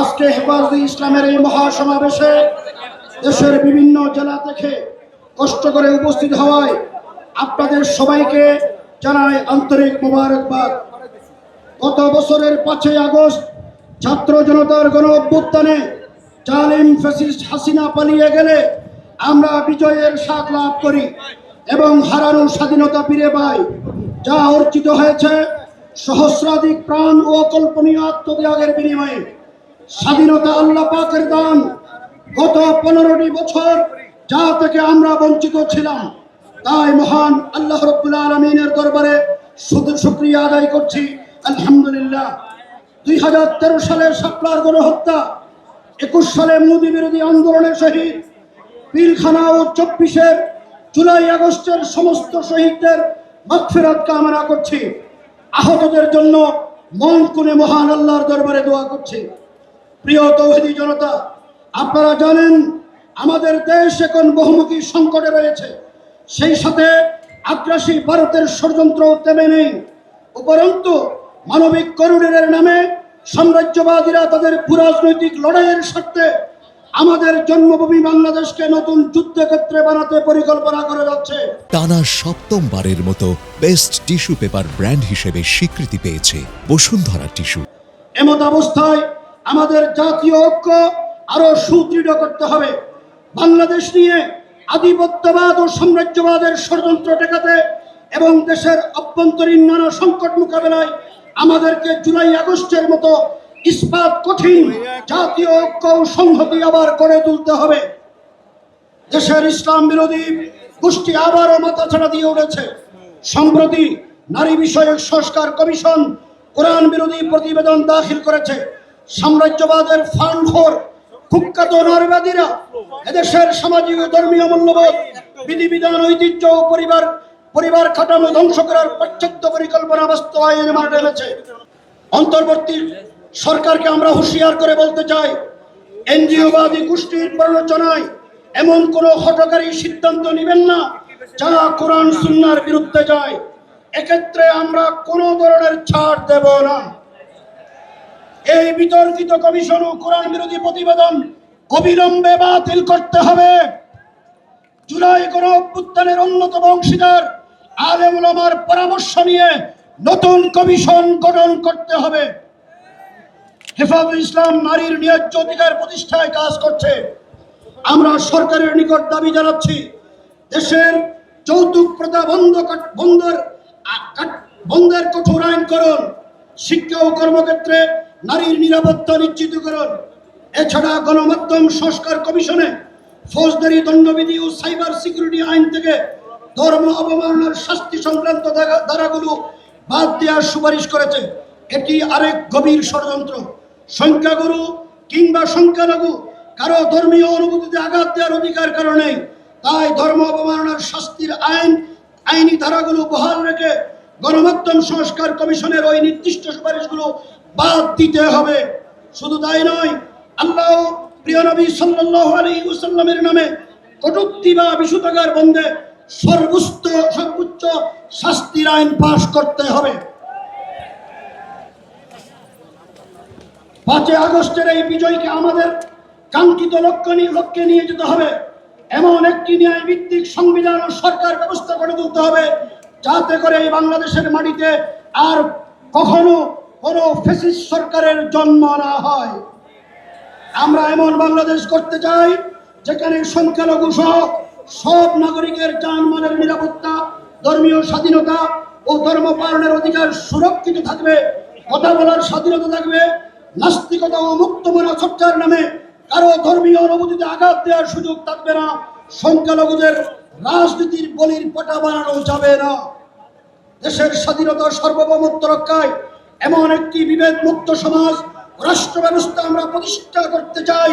আজকে হেফাজতে ইসলামের এই মহাসমাবেশে দেশের বিভিন্ন জেলা থেকে কষ্ট করে উপস্থিত হওয়ায় আপনাদের সবাইকে জানাই আন্তরিক মোবারকবাদ। গত বছরের 5ই আগস্ট ছাত্র জনতার গণ অভ্যুত্থানে জালিম ফ্যাসিস্ট হাসিনা পালিয়ে গেলে আমরা বিজয়ের স্বাদ লাভ করি এবং হারানো স্বাধীনতা ফিরে পাই, যা অর্জিত হয়েছে সহস্রাধিক প্রাণ ও অকল্পনীয় আত্মত্যাগের বিনিময়ে। স্বাধীনতা আল্লাহ পাকের দান। গত 15টি বছর যা থেকে আমরা বঞ্চিত ছিলাম, তাই মহান আল্লাহ রাব্বুল আলামিনের দরবারে শুকরিয়া আদায় করছি, আলহামদুলিল্লাহ। 2013 সালে শাপলার গণহত্যা, 21 সালে মোদী বিরোধী আন্দোলনের শহীদ, পিলখানা ও 24 জুলাই আগস্টের সমস্ত শহীদদের মাগফিরাত কামনা করছি। আহতদের জন্য মন খুলে মহান আল্লাহর দরবারে দোয়া করছি। প্রিয় তৌহিদি জনতা, আপনারা জানেন আমাদের দেশ এখন বহুমুখী সংকটে রয়েছে। সেই সাথে আগ্রাসী ভারতের ষড়যন্ত্র থেমে নেই। উপরন্তু মানবিক করিডোরের নামে সাম্রাজ্যবাদীরা তাদের ভূরাজনৈতিক লড়াইয়ের স্বার্থে আমাদের জন্মভূমি বাংলাদেশকে নতুন যুদ্ধক্ষেত্রে বানাতে পরিকল্পনা করে যাচ্ছে। টানা 7ম-বারের মতো বেস্ট টিস্যু পেপার ব্র্যান্ড হিসেবে স্বীকৃতি পেয়েছে বসুন্ধরা টিস্যু। এমত অবস্থায় আমাদের জাতীয় ঐক্য আরো সুদৃঢ় করতে হবে। বাংলাদেশ নিয়ে আধিপত্যবাদ ও সাম্রাজ্যবাদের ষড়যন্ত্র ঠেকাতে এবং দেশের অভ্যন্তরীণ নানা সংকট মোকাবেলায় আমাদেরকে জুলাই আগস্টের মতো ইস্পাত কঠিন জাতীয় ঐক্য ও সংহতি আবার গড়ে তুলতে হবে। দেশের ইসলাম বিরোধী গোষ্ঠী আবারও মাথাছাড়া দিয়ে উঠেছে। সম্প্রতি নারী বিষয়ক সংস্কার কমিশন কোরআন বিরোধী প্রতিবেদন দাখিল করেছে। সাম্রাজ্যবাদের ফান্ডখোর কুখ্যাত নারীবাদীরা এদেশের সামাজিক ও ধর্মীয় মূল্যবোধ, বিধিবিধান, ঐতিহ্য ও পরিবার কাঠামো ধ্বংস করার পাশ্চাত্য পরিকল্পনা বাস্তবায়নের মাঠে এনেছে। অন্তর্বর্তী সরকারকে আমরা হুঁশিয়ার করে বলতে চাই, এনজিওবাদী গোষ্ঠীর প্ররোচনায় এমন কোন হঠকারী সিদ্ধান্ত নেবেন না যা কোরআন সুন্নাহর বিরুদ্ধে যায়। এক্ষেত্রে আমরা কোনো ধরনের ছাড় দেব না। এই বিতর্কিত কমিশন ও কোরআন বিরোধী প্রতিবেদন অবিলম্বে বাতিল করতে হবে। জুলাই গণ অভ্যুত্থানের অন্যতম অংশীদার আলেম ওলামার পরামর্শ নিয়ে নতুন কমিশন গঠন করতে হবে। হেফাজতে ইসলাম নারীর ন্যায্য অধিকার প্রতিষ্ঠায় কাজ করছে। আমরা সরকারের নিকট দাবি জানাচ্ছি, দেশের যৌতুক প্রথা বন্ধের কঠোর আইনকরণ, শিক্ষা ও কর্মক্ষেত্রে নারীর নিরাপত্তা নিশ্চিতকরণ। এছাড়া গণমাধ্যম সংস্কার কমিশনে ফৌজদারি দণ্ডবিধি ও সাইবার সিকিউরিটি আইন থেকে ধর্ম অবমাননার শাস্তি সংক্রান্ত ধারাগুলো বাদ দেওয়ার সুপারিশ করেছে। এটি আরেক গভীর ষড়যন্ত্র। সংখ্যাগুরু কিংবা সংখ্যালঘু কারো ধর্মীয় অনুভূতিতে আঘাত দেওয়ার অধিকার কারণে, তাই ধর্ম অবমাননার শাস্তির আইনি ধারাগুলো বহাল রেখে গণমাধ্যম সংস্কার কমিশনের ওই নির্দিষ্ট সুপারিশগুলো বাদ দিতে হবে। শুধু তাই নয়, আল্লাহ প্রিয় নবী সাল্লাল্লাহু আলাইহি ওয়াসাল্লামের নামে কটূক্তি বা বিশুদ্ধাচার বন্ধে সর্বোচ্চ শাস্তির আইন পাশ করতে হবে। 5 আগস্টের এই বিজয়কে আমাদের কাঙ্ক্ষিত লক্ষ্যে নিয়ে যেতে হবে। এমন একটি ন্যায় ভিত্তিক সংবিধান ও সরকার ব্যবস্থা গড়ে তুলতে হবে যাতে করে এই বাংলাদেশের মাটিতে আর কখনো কোনো ফ্যাসিস্ট সরকারের জন্ম না হয়। আমরা এমন বাংলাদেশ করতে চাই যেখানে সংখ্যালঘু সহ সব নাগরিকের জানমালের নিরাপত্তা, ধর্মীয় স্বাধীনতা ও ধর্ম পালনের অধিকার সুরক্ষিত থাকবে, কথা বলার স্বাধীনতা থাকবে, নাস্তিকতা ও মুক্তমনা চর্চার নামে কারো ধর্মীয় অনুভূতিতে আঘাত দেওয়ার সুযোগ থাকবে না, সংখ্যালঘুদের রাজনীতির বলির পাঠা বানানো যাবে না। দেশের স্বাধীনতা সার্বভৌমত্ব রক্ষায় এমন একটি বিভেদ মুক্ত সমাজ রাষ্ট্র ব্যবস্থা আমরা প্রতিষ্ঠা করতে চাই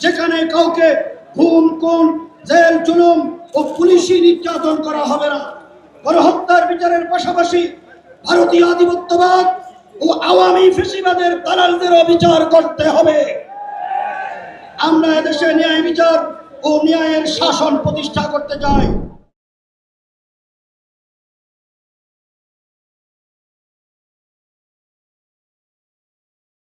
যেখানে কাউকে খুন, খুন, জেল, জুলুম ও পুলিশি নির্যাতন করা হবে না। গণহত্যার বিচারের পাশাপাশি ভারতীয় আধিপত্যবাদ ও আওয়ামী ফ্যাসিবাদের দালালদেরও বিচার করতে হবে। আমরা এদেশে ন্যায় বিচার ও ন্যায়ের শাসন প্রতিষ্ঠা করতে চাই।